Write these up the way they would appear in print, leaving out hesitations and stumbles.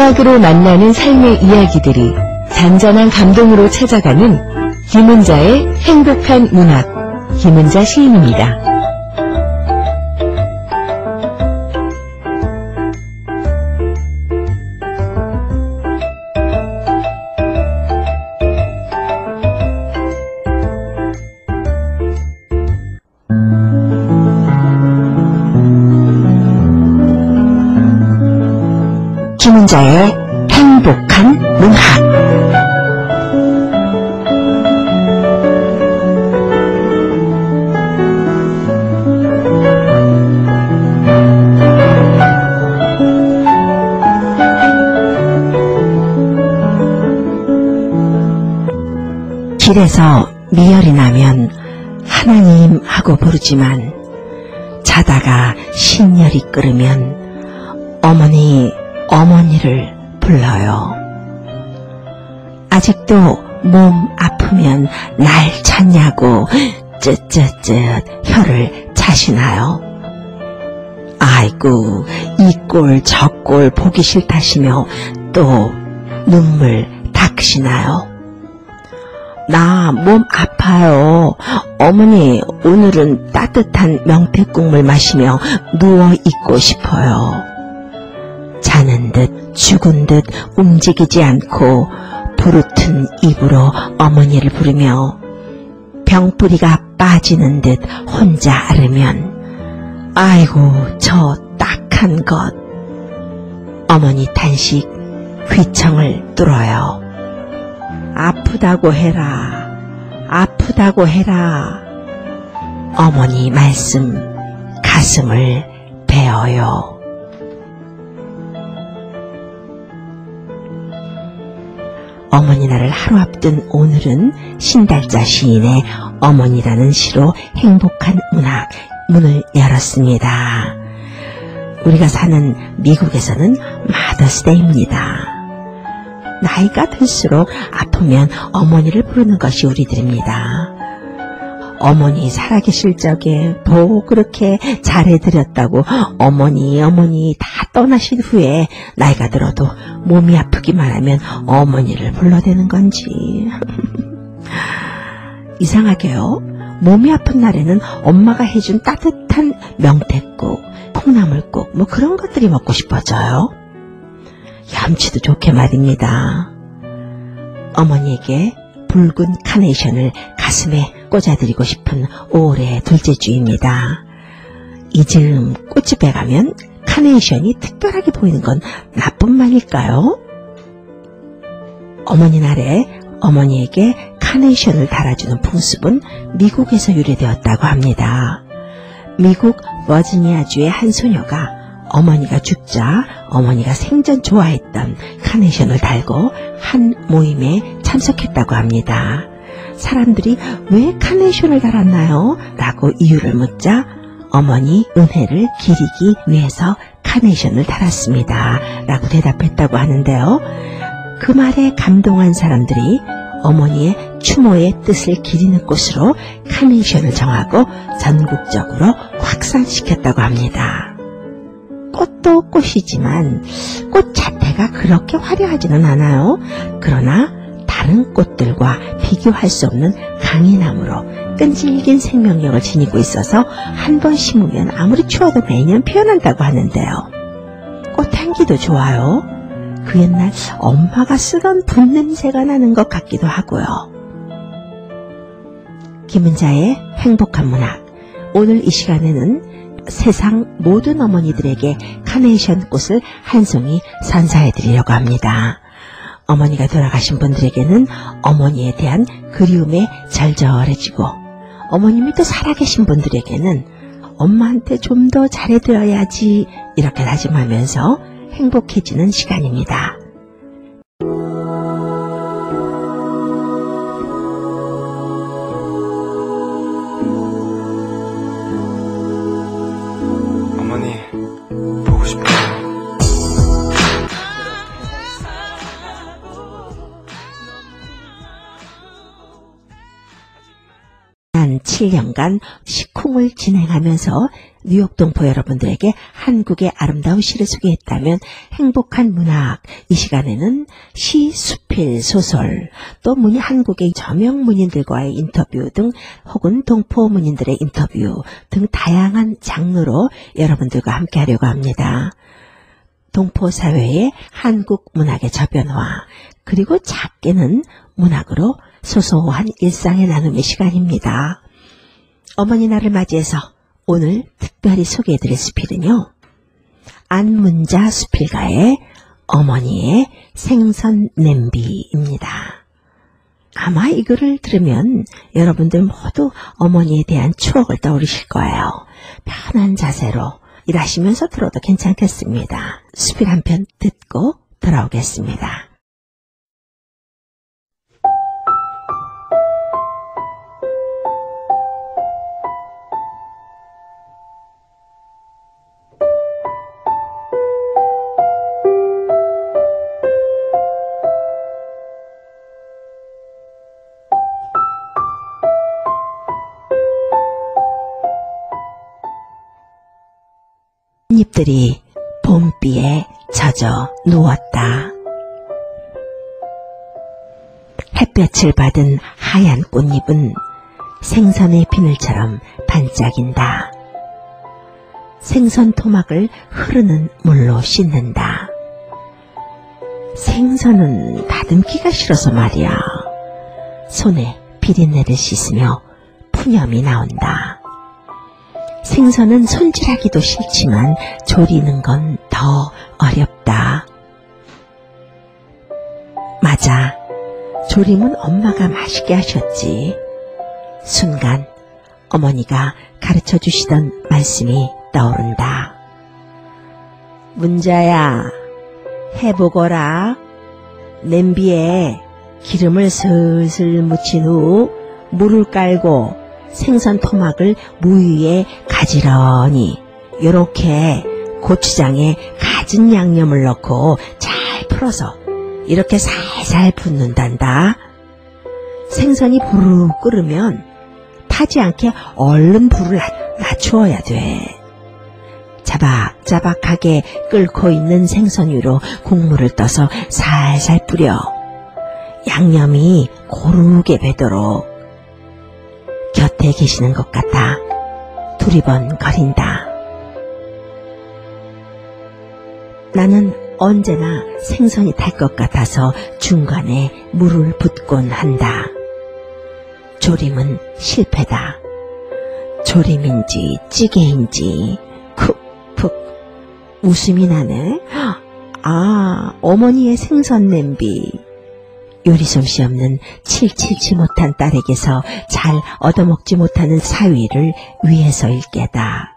음악으로 만나는 삶의 이야기들이 잔잔한 감동으로 찾아가는 김은자의 행복한 문학, 김은자 시인입니다. 김은자의 행복한 문학. 길에서 미열이 나면 하나님 하고 부르지만 자다가 신열이 끓으면 어머니를 불러요. 아직도 몸 아프면 날 찾냐고 쯧쯧쯧 혀를 차시나요? 아이고, 이 꼴 저 꼴 보기 싫다시며 또 눈물 닦으시나요? 나 몸 아파요. 어머니, 오늘은 따뜻한 명태국물 마시며 누워 있고 싶어요. 자는 듯 죽은 듯 움직이지 않고 부르튼 입으로 어머니를 부르며 병뿌리가 빠지는 듯 혼자 앓으면 아이고, 저 딱한 것. 어머니 탄식 귀청을 뚫어요. 아프다고 해라. 아프다고 해라. 어머니 말씀 가슴을 베어요. 어머니 날을 하루 앞둔 오늘은 신달자 시인의 어머니라는 시로 행복한 문학 문을 열었습니다. 우리가 사는 미국에서는 마더스데이입니다. 나이가 들수록 아프면 어머니를 부르는 것이 우리들입니다. 어머니 살아계실 적에 뭐 그렇게 잘해드렸다고 어머니 다 떠나신 후에 나이가 들어도 몸이 아프기만 하면 어머니를 불러대는 건지. 이상하게요, 몸이 아픈 날에는 엄마가 해준 따뜻한 명태국, 콩나물국 뭐 그런 것들이 먹고 싶어져요. 염치도 좋게 말입니다. 어머니에게 붉은 카네이션을 가슴에 꽂아드리고 싶은 올해 둘째 주입니다. 이 즈음 꽃집에 가면 카네이션이 특별하게 보이는 건 나쁜 말일까요? 어머니 날에 어머니에게 카네이션을 달아주는 풍습은 미국에서 유래되었다고 합니다. 미국 버지니아주의 한 소녀가 어머니가 죽자 어머니가 생전 좋아했던 카네이션을 달고 한 모임에 참석했다고 합니다. 사람들이 왜 카네이션을 달았나요? 라고 이유를 묻자 어머니 은혜를 기리기 위해서 카네이션을 달았습니다. 라고 대답했다고 하는데요. 그 말에 감동한 사람들이 어머니의 추모의 뜻을 기리는 꽃으로 카네이션을 정하고 전국적으로 확산시켰다고 합니다. 꽃도 꽃이지만 꽃 자체가 그렇게 화려하지는 않아요. 그러나 다른 꽃들과 비교할 수 없는 강인함으로 끈질긴 생명력을 지니고 있어서 한 번 심으면 아무리 추워도 매년 피어난다고 하는데요. 꽃향기도 좋아요. 그 옛날 엄마가 쓰던 붓 냄새가 나는 것 같기도 하고요. 김은자의 행복한 문학. 오늘 이 시간에는 세상 모든 어머니들에게 카네이션 꽃을 한 송이 선사해드리려고 합니다. 어머니가 돌아가신 분들에게는 어머니에 대한 그리움에 절절해지고, 어머님이 또 살아계신 분들에게는 엄마한테 좀 더 잘해드려야지 이렇게 다짐하면서 행복해지는 시간입니다. 어머니 보고 싶어요. 지난 7년간 시콩을 진행하면서 뉴욕 동포 여러분들에게 한국의 아름다운 시를 소개했다면 행복한 문학, 이 시간에는 시, 수필, 소설, 또 한국의 저명 문인들과의 인터뷰 등 혹은 동포 문인들의 인터뷰 등 다양한 장르로 여러분들과 함께 하려고 합니다. 동포 사회의 한국 문학의 저변화, 그리고 작게는 문학으로 소소한 일상의 나눔의 시간입니다. 어머니 날을 맞이해서 오늘 특별히 소개해드릴 수필은요, 안문자 수필가의 어머니의 생선 냄비입니다. 아마 이 글을 들으면 여러분들 모두 어머니에 대한 추억을 떠올리실 거예요. 편한 자세로 일하시면서 들어도 괜찮겠습니다. 수필 한 편 듣고 돌아오겠습니다. 잎들이 봄비에 젖어 누웠다. 햇볕을 받은 하얀 꽃잎은 생선의 비늘처럼 반짝인다. 생선 토막을 흐르는 물로 씻는다. 생선은 다듬기가 싫어서 말이야. 손에 비린내를 씻으며 푸념이 나온다. 생선은 손질하기도 싫지만 조리는 건 더 어렵다. 맞아. 조림은 엄마가 맛있게 하셨지. 순간 어머니가 가르쳐 주시던 말씀이 떠오른다. 문자야, 해보거라. 냄비에 기름을 슬슬 묻힌 후 물을 깔고 생선 토막을 무 위에 가지런히 요렇게 고추장에 갖은 양념을 넣고 잘 풀어서 이렇게 살살 붓는단다. 생선이 부르르 끓으면 타지 않게 얼른 불을 낮추어야 돼. 자박자박하게 끓고 있는 생선 위로 국물을 떠서 살살 뿌려 양념이 고르게 배도록. 곁에 계시는 것 같아 두리번거린다. 나는 언제나 생선이 탈 것 같아서 중간에 물을 붓곤 한다. 조림은 실패다. 조림인지 찌개인지 쿡쿡 웃음이 나네. 아, 어머니의 생선 냄비. 요리 솜씨 없는 칠칠치 못한 딸에게서 잘 얻어먹지 못하는 사위를 위해서 일게다.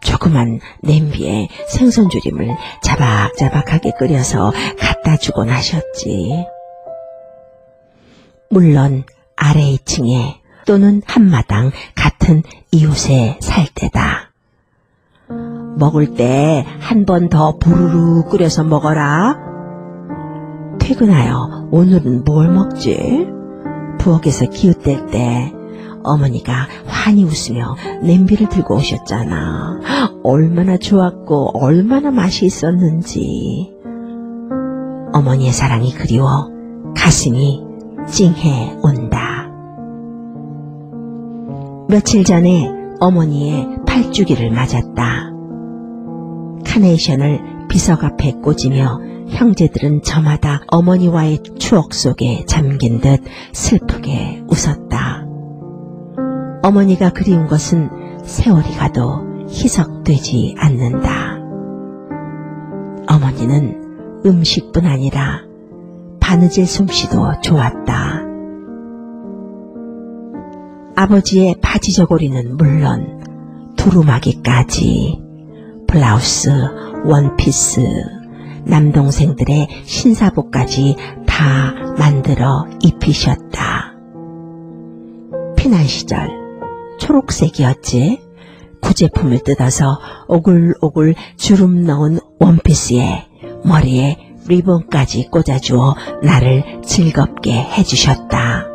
조그만 냄비에 생선조림을 자박자박하게 끓여서 갖다 주곤 하셨지. 물론 아래 2층에 또는 한마당 같은 이웃에 살 때다. 먹을 때 한 번 더 부르르 끓여서 먹어라. 퇴근하여 오늘은 뭘 먹지? 부엌에서 기웃댈 때 어머니가 환히 웃으며 냄비를 들고 오셨잖아. 얼마나 좋았고 얼마나 맛이 있었는지. 어머니의 사랑이 그리워 가슴이 찡해 온다. 며칠 전에 어머니의 8주기를 맞았다. 카네이션을 비석 앞에 꽂으며 형제들은 저마다 어머니와의 추억 속에 잠긴 듯 슬프게 웃었다. 어머니가 그리운 것은 세월이 가도 희석되지 않는다. 어머니는 음식뿐 아니라 바느질 솜씨도 좋았다. 아버지의 바지 저고리는 물론 두루마기까지 블라우스, 원피스, 남동생들의 신사복까지 다 만들어 입히셨다. 피난 시절 초록색이었지. 구제품을 뜯어서 오글오글 주름 넣은 원피스에 머리에 리본까지 꽂아주어 나를 즐겁게 해주셨다.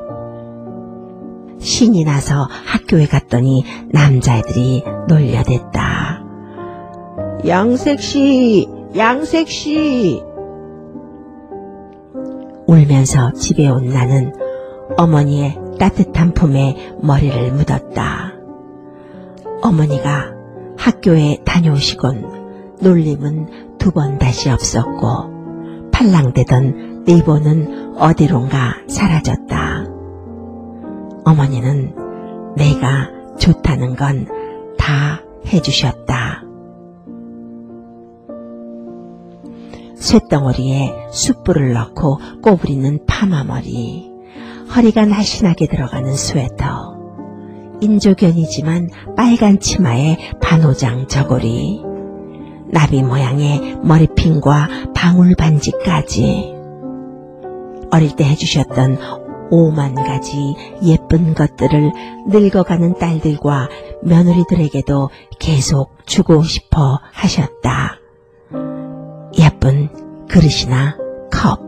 신이 나서 학교에 갔더니 남자애들이 놀려댔다. 양색씨, 양색씨. 울면서 집에 온 나는 어머니의 따뜻한 품에 머리를 묻었다. 어머니가 학교에 다녀오시곤 놀림은 2번 다시 없었고 팔랑대던 리본은 어디론가 사라졌다. 어머니는 내가 좋다는 건 다 해주셨다. 쇳덩어리에 숯불을 넣고 꼬부리는 파마머리, 허리가 날씬하게 들어가는 스웨터, 인조견이지만 빨간 치마에 반호장 저고리, 나비 모양의 머리핀과 방울 반지까지 어릴 때 해주셨던 5만 가지 예쁜 것들을 늙어가는 딸들과 며느리들에게도 계속 주고 싶어 하셨다. 예쁜 그릇이나 컵,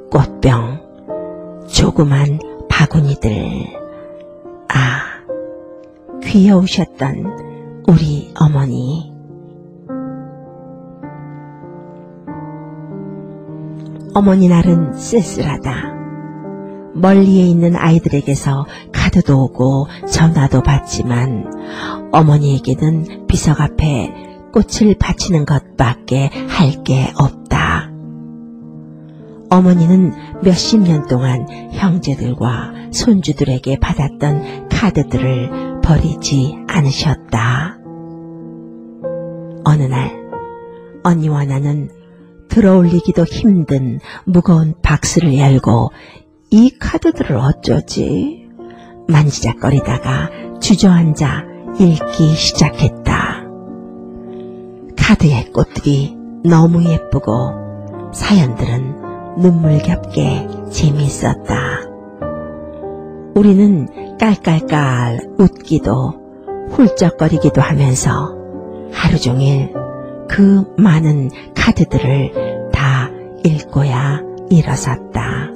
꽃병, 조그만 바구니들. 아, 귀여우셨던 우리 어머니. 어머니 날은 쓸쓸하다. 멀리에 있는 아이들에게서 카드도 오고 전화도 받지만 어머니에게는 비석 앞에 꽃을 바치는 것밖에 할 게 없다. 어머니는 몇십 년 동안 형제들과 손주들에게 받았던 카드들을 버리지 않으셨다. 어느 날 언니와 나는 들어올리기도 힘든 무거운 박스를 열고 이 카드들을 어쩌지? 만지작거리다가 주저앉아 읽기 시작했다. 카드의 꽃들이 너무 예쁘고 사연들은 눈물겹게 재미있었다. 우리는 깔깔깔 웃기도 훌쩍거리기도 하면서 하루 종일 그 많은 카드들을 다 읽고야 일어섰다.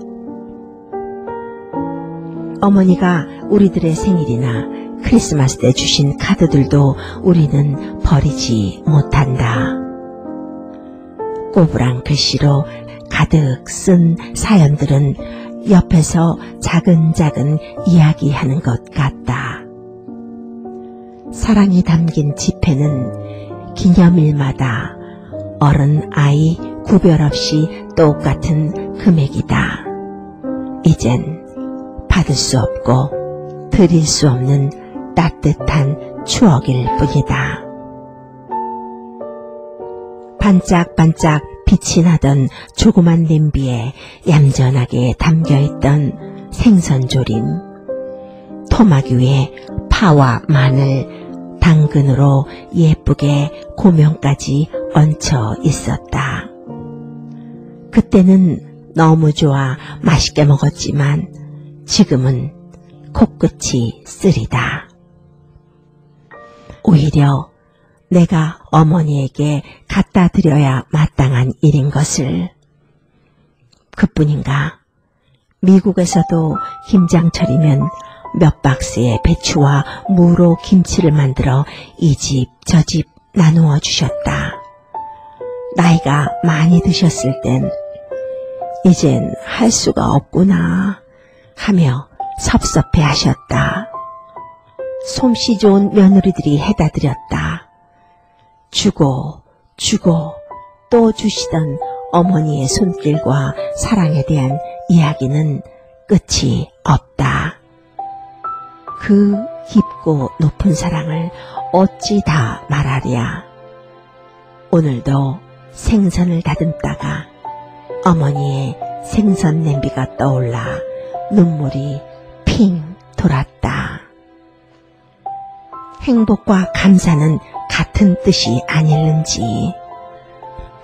어머니가 우리들의 생일이나 크리스마스 때 주신 카드들도 우리는 버리지 못한다. 꼬부랑 글씨로 가득 쓴 사연들은 옆에서 자근자근 이야기하는 것 같다. 사랑이 담긴 지폐는 기념일마다 어른 아이 구별 없이 똑같은 금액이다. 이젠 받을 수 없고 드릴 수 없는 따뜻한 추억일 뿐이다. 반짝반짝 빛이 나던 조그만 냄비에 얌전하게 담겨있던 생선조림, 토막 위에 파와 마늘, 당근으로 예쁘게 고명까지 얹혀 있었다. 그때는 너무 좋아 맛있게 먹었지만 지금은 코끝이 쓰리다. 오히려 내가 어머니에게 갖다 드려야 마땅한 일인 것을. 그뿐인가? 미국에서도 김장철이면 몇 박스의 배추와 무로 김치를 만들어 이 집 저 집 나누어 주셨다. 나이가 많이 드셨을 땐 이젠 할 수가 없구나 하며 섭섭해 하셨다. 솜씨 좋은 며느리들이 해다 드렸다. 주고 또 주시던 어머니의 손길과 사랑에 대한 이야기는 끝이 없다. 그 깊고 높은 사랑을 어찌 다 말하랴. 오늘도 생선을 다듬다가 어머니의 생선 냄비가 떠올라 눈물이 핑 돌았다. 행복과 감사는 같은 뜻이 아닐는지.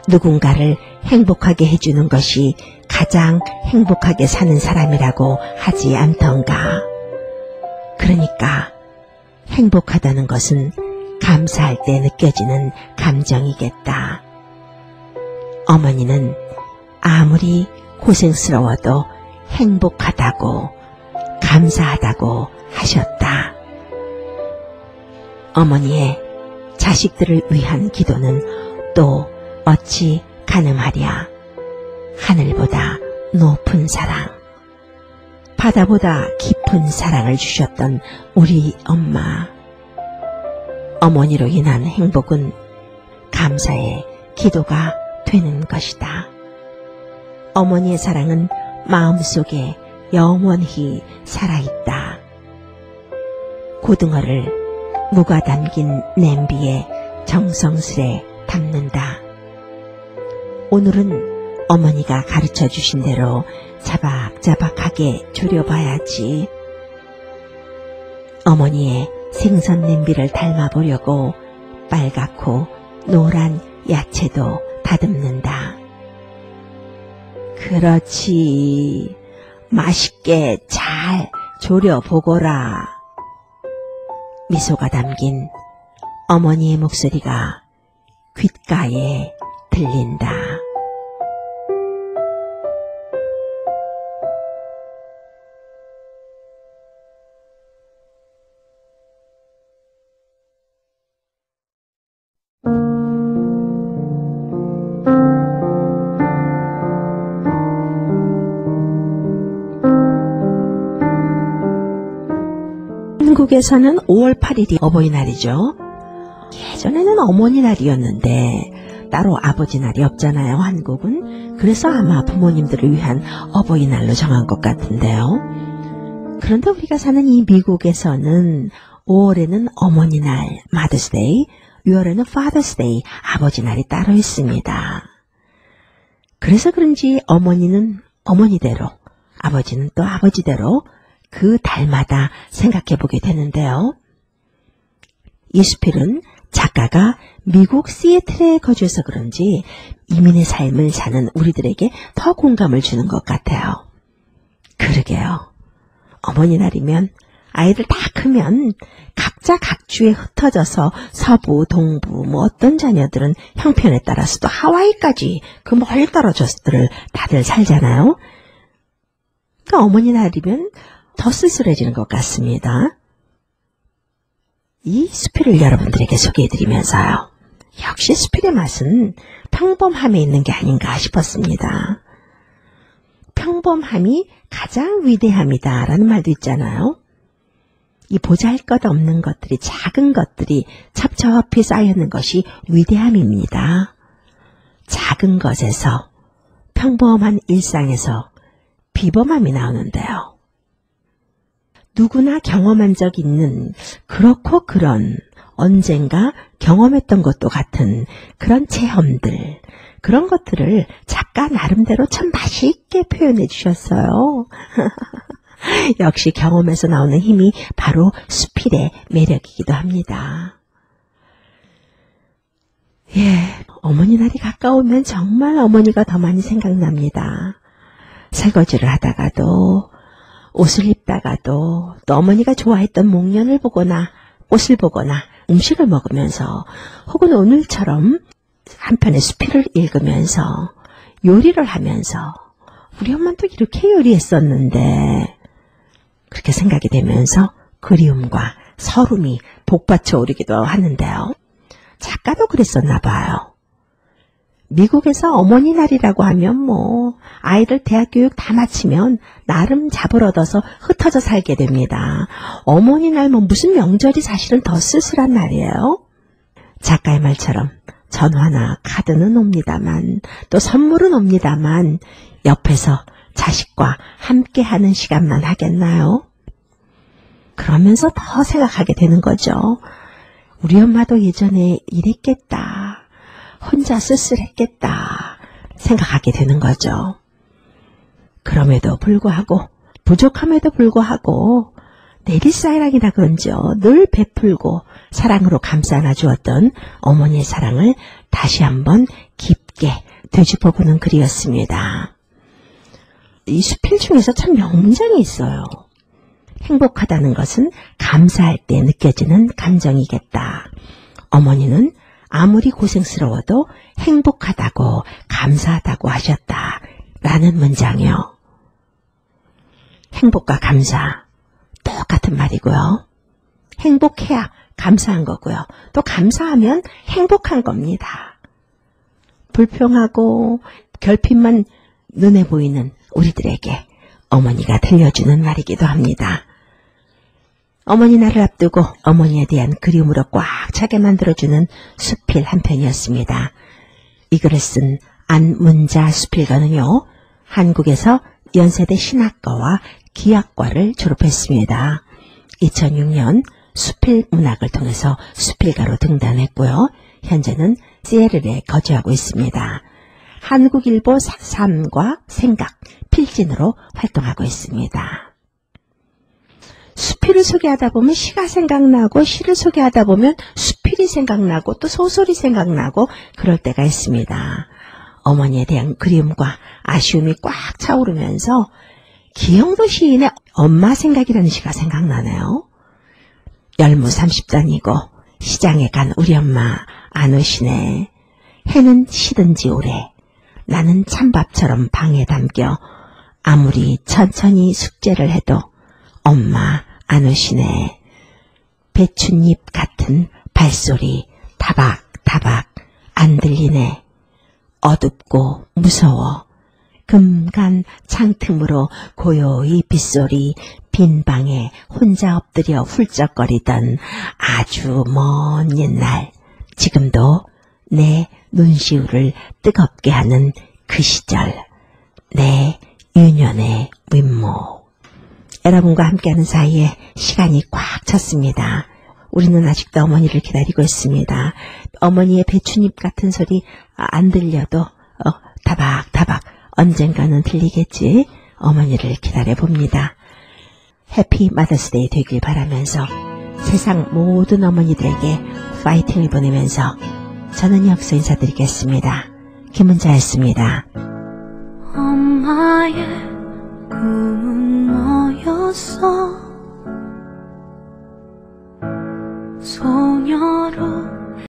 누군가를 행복하게 해주는 것이 가장 행복하게 사는 사람이라고 하지 않던가. 그러니까 행복하다는 것은 감사할 때 느껴지는 감정이겠다. 어머니는 아무리 고생스러워도 행복하다고 감사하다고 하셨다. 어머니의 자식들을 위한 기도는 또 어찌 가늠하랴. 하늘보다 높은 사랑, 바다보다 깊은 사랑을 주셨던 우리 엄마. 어머니로 인한 행복은 감사의 기도가 되는 것이다. 어머니의 사랑은 마음속에 영원히 살아있다. 고등어를 무가 담긴 냄비에 정성스레 담는다. 오늘은 어머니가 가르쳐 주신 대로 자박자박하게 졸여봐야지. 어머니의 생선 냄비를 닮아보려고 빨갛고 노란 야채도 다듬는다. 그렇지. 맛있게 잘 졸여보거라. 미소가 담긴 어머니의 목소리가 귓가에 들린다. 한국에서는 5월 8일이 어버이날이죠. 예전에는 어머니날이었는데 따로 아버지날이 없잖아요, 한국은. 그래서 아마 부모님들을 위한 어버이날로 정한 것 같은데요. 그런데 우리가 사는 이 미국에서는 5월에는 어머니날, Mother's Day, 6월에는 Father's Day, 아버지날이 따로 있습니다. 그래서 그런지 어머니는 어머니대로, 아버지는 또 아버지대로 그 달마다 생각해 보게 되는데요. 이수필은 작가가 미국 시애틀에 거주해서 그런지 이민의 삶을 사는 우리들에게 더 공감을 주는 것 같아요. 그러게요. 어머니날이면 아이들 다 크면 각자 각주에 흩어져서 서부, 동부, 어떤 자녀들은 형편에 따라서 또 하와이까지 그 멀리 떨어져서들 다들 살잖아요. 그러니까 어머니날이면 더 쓸쓸해지는 것 같습니다. 이 수필을 여러분들에게 소개해드리면서요. 역시 수필의 맛은 평범함에 있는 게 아닌가 싶었습니다. 평범함이 가장 위대함이다 라는 말도 있잖아요. 이 보잘것없는 것들이, 작은 것들이 첩첩히 쌓여있는 것이 위대함입니다. 작은 것에서, 평범한 일상에서 비범함이 나오는데요. 누구나 경험한 적 있는 그렇고 그런 언젠가 경험했던 것도 같은 그런 체험들, 그런 것들을 작가 나름대로 참 맛있게 표현해 주셨어요. 역시 경험에서 나오는 힘이 바로 수필의 매력이기도 합니다. 예, 어머니 날이 가까우면 정말 어머니가 더 많이 생각납니다. 설거지를 하다가도, 옷을 입다가도, 또 어머니가 좋아했던 목련을 보거나 꽃을 보거나 음식을 먹으면서, 혹은 오늘처럼 한편의 수필을 읽으면서 요리를 하면서 우리 엄마는 또 이렇게 요리했었는데, 그렇게 생각이 되면서 그리움과 서름이 복받쳐 오르기도 하는데요. 작가도 그랬었나 봐요. 미국에서 어머니 날이라고 하면 아이들 대학 교육 다 마치면 나름 잡을 얻어서 흩어져 살게 됩니다. 어머니 날 무슨 명절이 사실은 더 쓸쓸한 날이에요. 작가의 말처럼 전화나 카드는 옵니다만, 또 선물은 옵니다만 옆에서 자식과 함께하는 시간만 하겠나요? 그러면서 더 생각하게 되는 거죠. 우리 엄마도 예전에 이랬겠다. 혼자 쓸쓸했겠다 생각하게 되는 거죠. 그럼에도 불구하고, 부족함에도 불구하고 내리사랑이라 그런지요, 늘 베풀고 사랑으로 감싸 안아주었던 어머니의 사랑을 다시 한번 깊게 되짚어보는 글이었습니다. 이 수필 중에서 참 명장이 있어요. 행복하다는 것은 감사할 때 느껴지는 감정이겠다. 어머니는 아무리 고생스러워도 행복하다고 감사하다고 하셨다 라는 문장이요. 행복과 감사, 똑같은 말이고요. 행복해야 감사한 거고요. 또 감사하면 행복한 겁니다. 불평하고 결핍만 눈에 보이는 우리들에게 어머니가 들려주는 말이기도 합니다. 어머니 날을 앞두고 어머니에 대한 그리움으로 꽉 차게 만들어주는 수필 한 편이었습니다. 이 글을 쓴 안문자 수필가는요, 한국에서 연세대 신학과와 기악과를 졸업했습니다. 2006년 수필문학을 통해서 수필가로 등단했고요. 현재는 시애틀에 거주하고 있습니다. 한국일보 삶과 생각 필진으로 활동하고 있습니다. 수필을 소개하다 보면 시가 생각나고, 시를 소개하다 보면 수필이 생각나고, 또 소설이 생각나고 그럴 때가 있습니다. 어머니에 대한 그리움과 아쉬움이 꽉 차오르면서 기영도 시인의 엄마 생각이라는 시가 생각나네요. 열무 30단이고 시장에 간 우리 엄마 안 오시네. 해는 시든지 오래. 나는 찬밥처럼 방에 담겨 아무리 천천히 숙제를 해도 엄마 안 오시네. 배춧잎 같은 발소리 타박타박 안 들리네. 어둡고 무서워. 금간 창틈으로 고요히 빗소리 빈 방에 혼자 엎드려 훌쩍거리던 아주 먼 옛날, 지금도 내 눈시울을 뜨겁게 하는 그 시절, 내 유년의 윗목. 여러분과 함께하는 사이에 시간이 꽉 찼습니다. 우리는 아직도 어머니를 기다리고 있습니다. 어머니의 배춧잎 같은 소리 안 들려도 다박다박 언젠가는 들리겠지. 어머니를 기다려봅니다. 해피 마더스데이 되길 바라면서 세상 모든 어머니들에게 파이팅을 보내면서 저는 여기서 인사드리겠습니다. 김은자였습니다. 엄마의 꿈은 뭐였어?